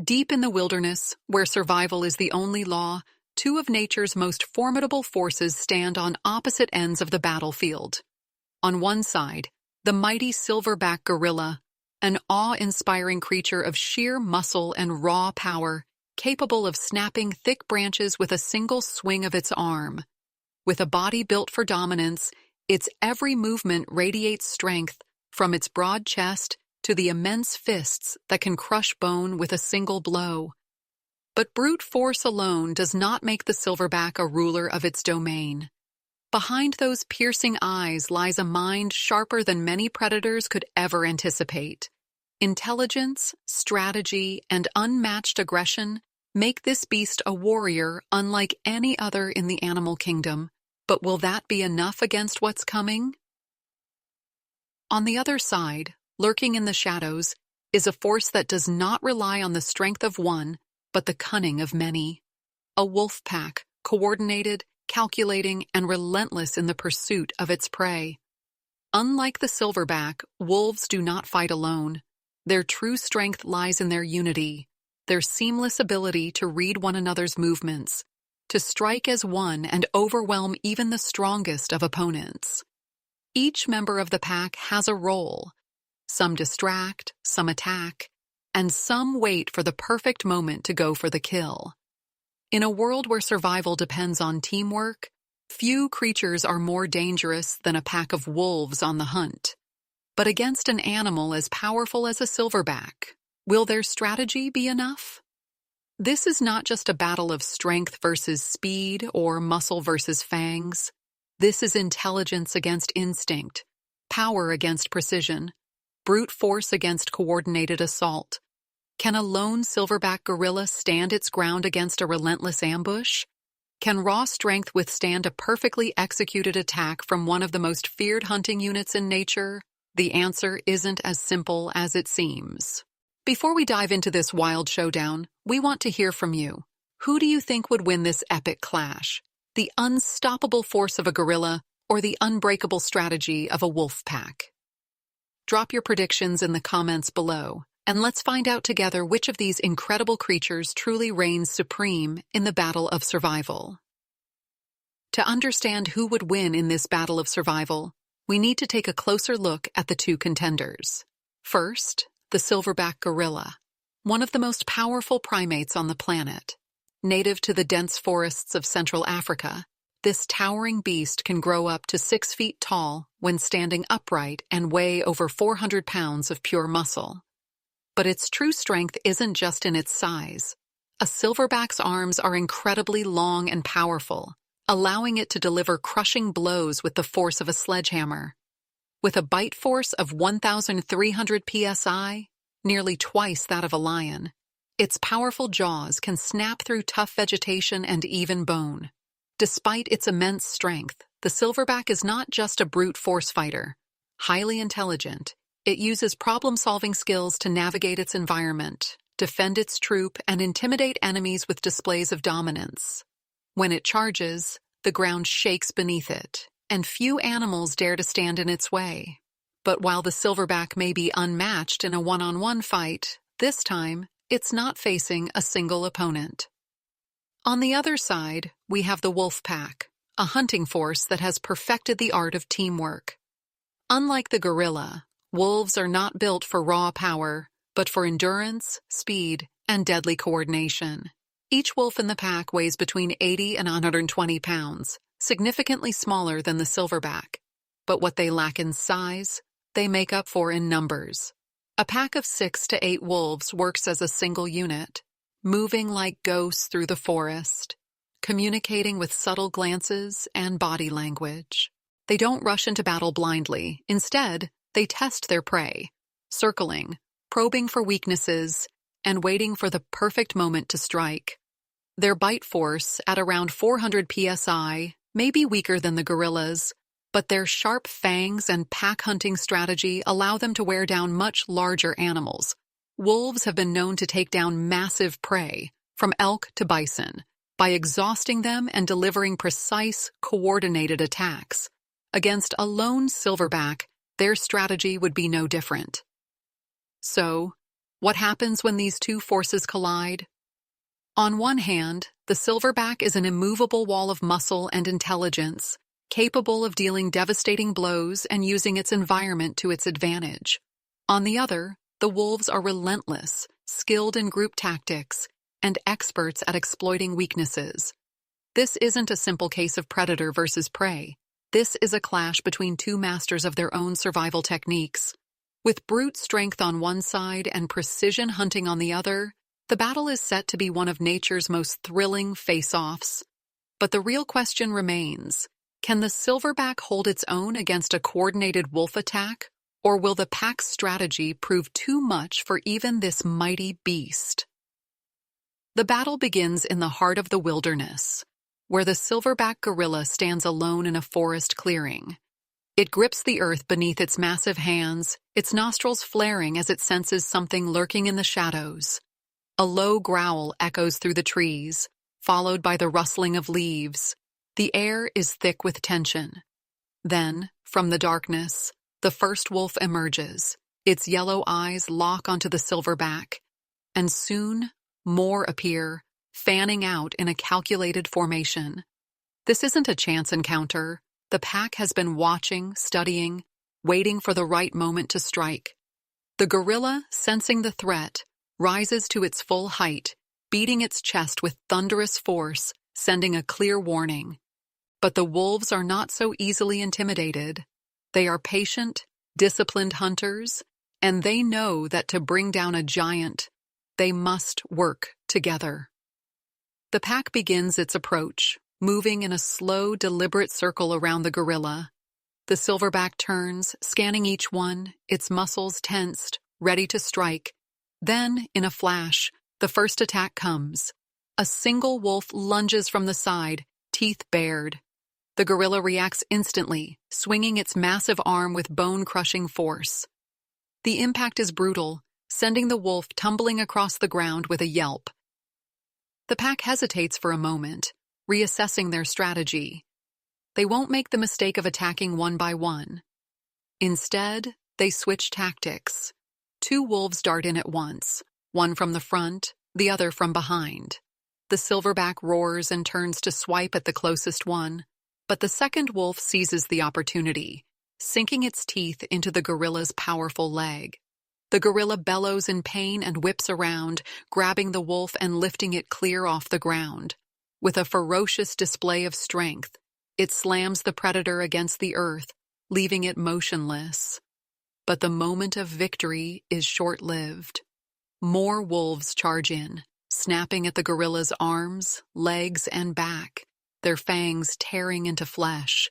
Deep in the wilderness, where survival is the only law, two of nature's most formidable forces stand on opposite ends of the battlefield. On one side, the mighty silverback gorilla, an awe-inspiring creature of sheer muscle and raw power, capable of snapping thick branches with a single swing of its arm. With a body built for dominance, its every movement radiates strength, from its broad chest to the immense fists that can crush bone with a single blow. But brute force alone does not make the silverback a ruler of its domain. Behind those piercing eyes lies a mind sharper than many predators could ever anticipate. Intelligence, strategy, and unmatched aggression make this beast a warrior unlike any other in the animal kingdom. But will that be enough against what's coming? On the other side, lurking in the shadows, is a force that does not rely on the strength of one, but the cunning of many. A wolf pack, coordinated, calculating, and relentless in the pursuit of its prey. Unlike the silverback, wolves do not fight alone. Their true strength lies in their unity, their seamless ability to read one another's movements, to strike as one and overwhelm even the strongest of opponents. Each member of the pack has a role. Some distract, some attack, and some wait for the perfect moment to go for the kill. In a world where survival depends on teamwork, few creatures are more dangerous than a pack of wolves on the hunt. But against an animal as powerful as a silverback, will their strategy be enough? This is not just a battle of strength versus speed or muscle versus fangs. This is intelligence against instinct, power against precision, brute force against coordinated assault. Can a lone silverback gorilla stand its ground against a relentless ambush? Can raw strength withstand a perfectly executed attack from one of the most feared hunting units in nature? The answer isn't as simple as it seems. Before we dive into this wild showdown, we want to hear from you. Who do you think would win this epic clash? The unstoppable force of a gorilla or the unbreakable strategy of a wolf pack? Drop your predictions in the comments below, and let's find out together which of these incredible creatures truly reigns supreme in the battle of survival. To understand who would win in this battle of survival, we need to take a closer look at the two contenders. First, the silverback gorilla, one of the most powerful primates on the planet. Native to the dense forests of Central Africa, this towering beast can grow up to 6 feet tall when standing upright and weigh over 400 pounds of pure muscle. But its true strength isn't just in its size. A silverback's arms are incredibly long and powerful, allowing it to deliver crushing blows with the force of a sledgehammer. With a bite force of 1,300 psi, nearly twice that of a lion, its powerful jaws can snap through tough vegetation and even bone. Despite its immense strength, the silverback is not just a brute force fighter. Highly intelligent, it uses problem-solving skills to navigate its environment, defend its troop, and intimidate enemies with displays of dominance. When it charges, the ground shakes beneath it, and few animals dare to stand in its way. But while the silverback may be unmatched in a one-on-one fight, this time, it's not facing a single opponent. On the other side, we have the wolf pack, a hunting force that has perfected the art of teamwork. Unlike the gorilla, wolves are not built for raw power, but for endurance, speed, and deadly coordination. Each wolf in the pack weighs between 80 and 120 pounds, significantly smaller than the silverback. But what they lack in size, they make up for in numbers. A pack of 6 to 8 wolves works as a single unit, moving like ghosts through the forest, communicating with subtle glances and body language. They don't rush into battle blindly. Instead, they test their prey, circling, probing for weaknesses, and waiting for the perfect moment to strike. Their bite force, at around 400 psi, may be weaker than the gorilla's, but their sharp fangs and pack hunting strategy allow them to wear down much larger animals. Wolves have been known to take down massive prey, from elk to bison, by exhausting them and delivering precise, coordinated attacks. Against a lone silverback, their strategy would be no different. So, What happens when these two forces collide? On one hand, the silverback is an immovable wall of muscle and intelligence, capable of dealing devastating blows and using its environment to its advantage. On the other, the wolves are relentless, skilled in group tactics, and experts at exploiting weaknesses. This isn't a simple case of predator versus prey. This is a clash between two masters of their own survival techniques. With brute strength on one side and precision hunting on the other, the battle is set to be one of nature's most thrilling face-offs. But the real question remains, can the silverback hold its own against a coordinated wolf attack, or will the pack's strategy prove too much for even this mighty beast? The battle begins in the heart of the wilderness, where the silverback gorilla stands alone in a forest clearing. It grips the earth beneath its massive hands, its nostrils flaring as it senses something lurking in the shadows. A low growl echoes through the trees, followed by the rustling of leaves. The air is thick with tension. Then, from the darkness, the first wolf emerges. Its yellow eyes lock onto the silverback, and soon more appear, fanning out in a calculated formation. This isn't a chance encounter. The pack has been watching, studying, waiting for the right moment to strike. The gorilla, sensing the threat, rises to its full height, beating its chest with thunderous force, sending a clear warning. But the wolves are not so easily intimidated. They are patient, disciplined hunters, and they know that to bring down a giant, they must work together. The pack begins its approach, moving in a slow, deliberate circle around the gorilla. The silverback turns, scanning each one, its muscles tensed, ready to strike. Then, in a flash, the first attack comes. A single wolf lunges from the side, teeth bared. The gorilla reacts instantly, swinging its massive arm with bone-crushing force. The impact is brutal, sending the wolf tumbling across the ground with a yelp. The pack hesitates for a moment, reassessing their strategy. They won't make the mistake of attacking one by one. Instead, they switch tactics. Two wolves dart in at once, one from the front, the other from behind. The silverback roars and turns to swipe at the closest one, but the second wolf seizes the opportunity, sinking its teeth into the gorilla's powerful leg. The gorilla bellows in pain and whips around, grabbing the wolf and lifting it clear off the ground. With a ferocious display of strength, it slams the predator against the earth, leaving it motionless. But the moment of victory is short-lived. More wolves charge in, snapping at the gorilla's arms, legs, and back, their fangs tearing into flesh.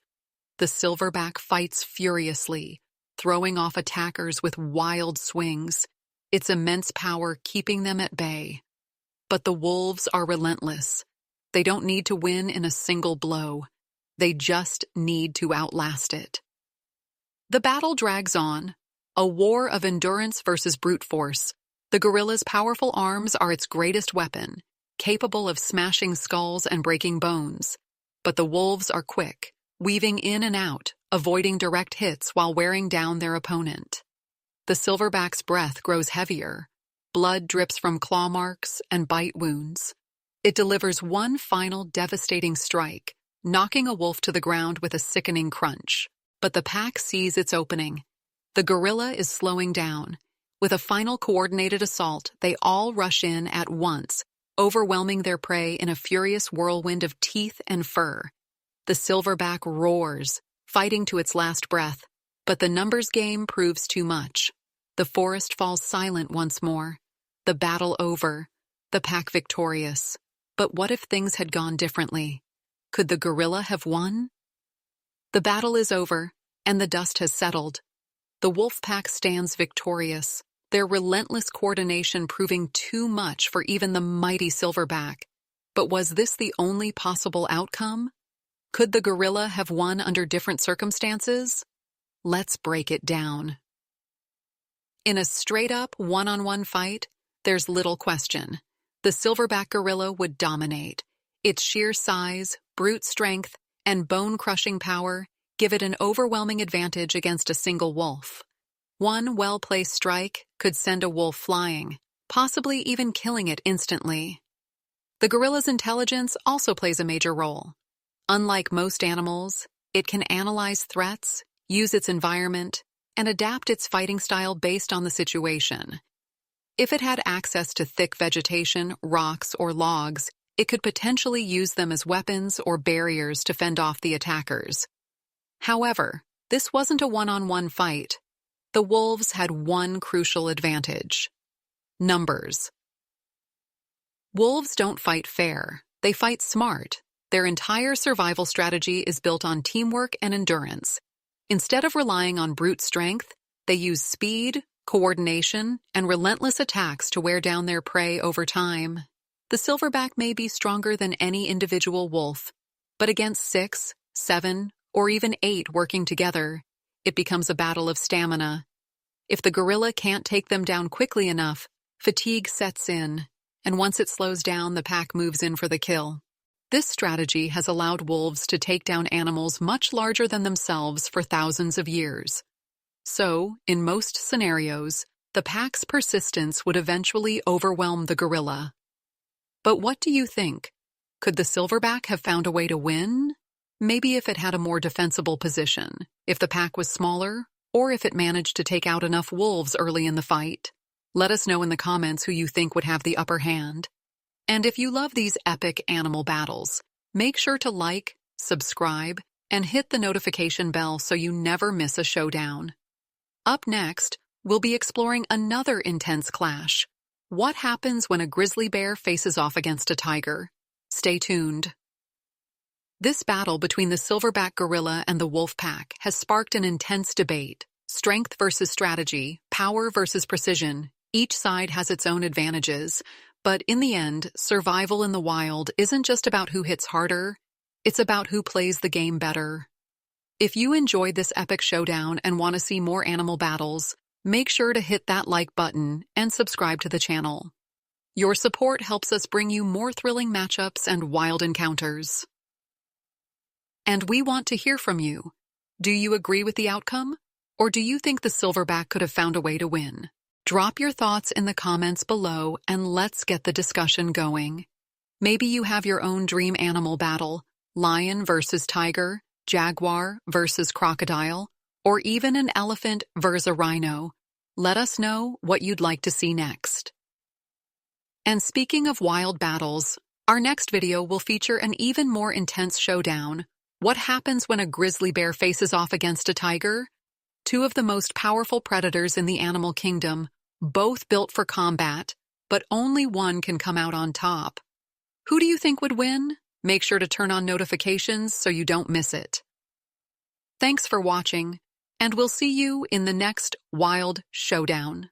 The silverback fights furiously, throwing off attackers with wild swings, its immense power keeping them at bay. But the wolves are relentless. They don't need to win in a single blow. They just need to outlast it. The battle drags on, a war of endurance versus brute force. The gorilla's powerful arms are its greatest weapon, capable of smashing skulls and breaking bones. But the wolves are quick, weaving in and out, avoiding direct hits while wearing down their opponent. The silverback's breath grows heavier. Blood drips from claw marks and bite wounds. It delivers one final devastating strike, knocking a wolf to the ground with a sickening crunch. But the pack sees its opening. The gorilla is slowing down. With a final coordinated assault, they all rush in at once, overwhelming their prey in a furious whirlwind of teeth and fur. The silverback roars, fighting to its last breath, but the numbers game proves too much. The forest falls silent once more. The battle over, the pack victorious. But what if things had gone differently? Could the gorilla have won? The battle is over, and the dust has settled. The wolf pack stands victorious, their relentless coordination proving too much for even the mighty silverback. But was this the only possible outcome? Could the gorilla have won under different circumstances? Let's break it down. In a straight-up one-on-one fight, there's little question. The silverback gorilla would dominate. Its sheer size, brute strength, and bone-crushing power give it an overwhelming advantage against a single wolf. One well-placed strike could send a wolf flying, possibly even killing it instantly. The gorilla's intelligence also plays a major role. Unlike most animals, it can analyze threats, use its environment, and adapt its fighting style based on the situation. If it had access to thick vegetation, rocks, or logs, it could potentially use them as weapons or barriers to fend off the attackers. However, this wasn't a one-on-one fight. The wolves had one crucial advantage: numbers. Wolves don't fight fair, they fight smart. Their entire survival strategy is built on teamwork and endurance. Instead of relying on brute strength, they use speed, coordination, and relentless attacks to wear down their prey over time. The silverback may be stronger than any individual wolf, but against 6, 7, or even 8 working together, it becomes a battle of stamina. If the gorilla can't take them down quickly enough, fatigue sets in, and once it slows down, the pack moves in for the kill. This strategy has allowed wolves to take down animals much larger than themselves for thousands of years. So, in most scenarios, the pack's persistence would eventually overwhelm the gorilla. But what do you think? Could the silverback have found a way to win? Maybe if it had a more defensible position, if the pack was smaller, or if it managed to take out enough wolves early in the fight. Let us know in the comments who you think would have the upper hand. And if you love these epic animal battles, make sure to like, subscribe, and hit the notification bell so you never miss a showdown. Up next, we'll be exploring another intense clash. What happens when a grizzly bear faces off against a tiger? Stay tuned. This battle between the silverback gorilla and the wolf pack has sparked an intense debate. Strength versus strategy, power versus precision. Each side has its own advantages, but in the end, survival in the wild isn't just about who hits harder, it's about who plays the game better. If you enjoyed this epic showdown and want to see more animal battles, make sure to hit that like button and subscribe to the channel. Your support helps us bring you more thrilling matchups and wild encounters. And we want to hear from you. Do you agree with the outcome? Or do you think the silverback could have found a way to win? Drop your thoughts in the comments below and let's get the discussion going. Maybe you have your own dream animal battle, lion versus tiger, jaguar versus crocodile, or even an elephant versus a rhino. Let us know what you'd like to see next. And speaking of wild battles, our next video will feature an even more intense showdown. What happens when a grizzly bear faces off against a tiger? Two of the most powerful predators in the animal kingdom, both built for combat, but only one can come out on top. Who do you think would win? Make sure to turn on notifications so you don't miss it. Thanks for watching, and we'll see you in the next Wild Showdown.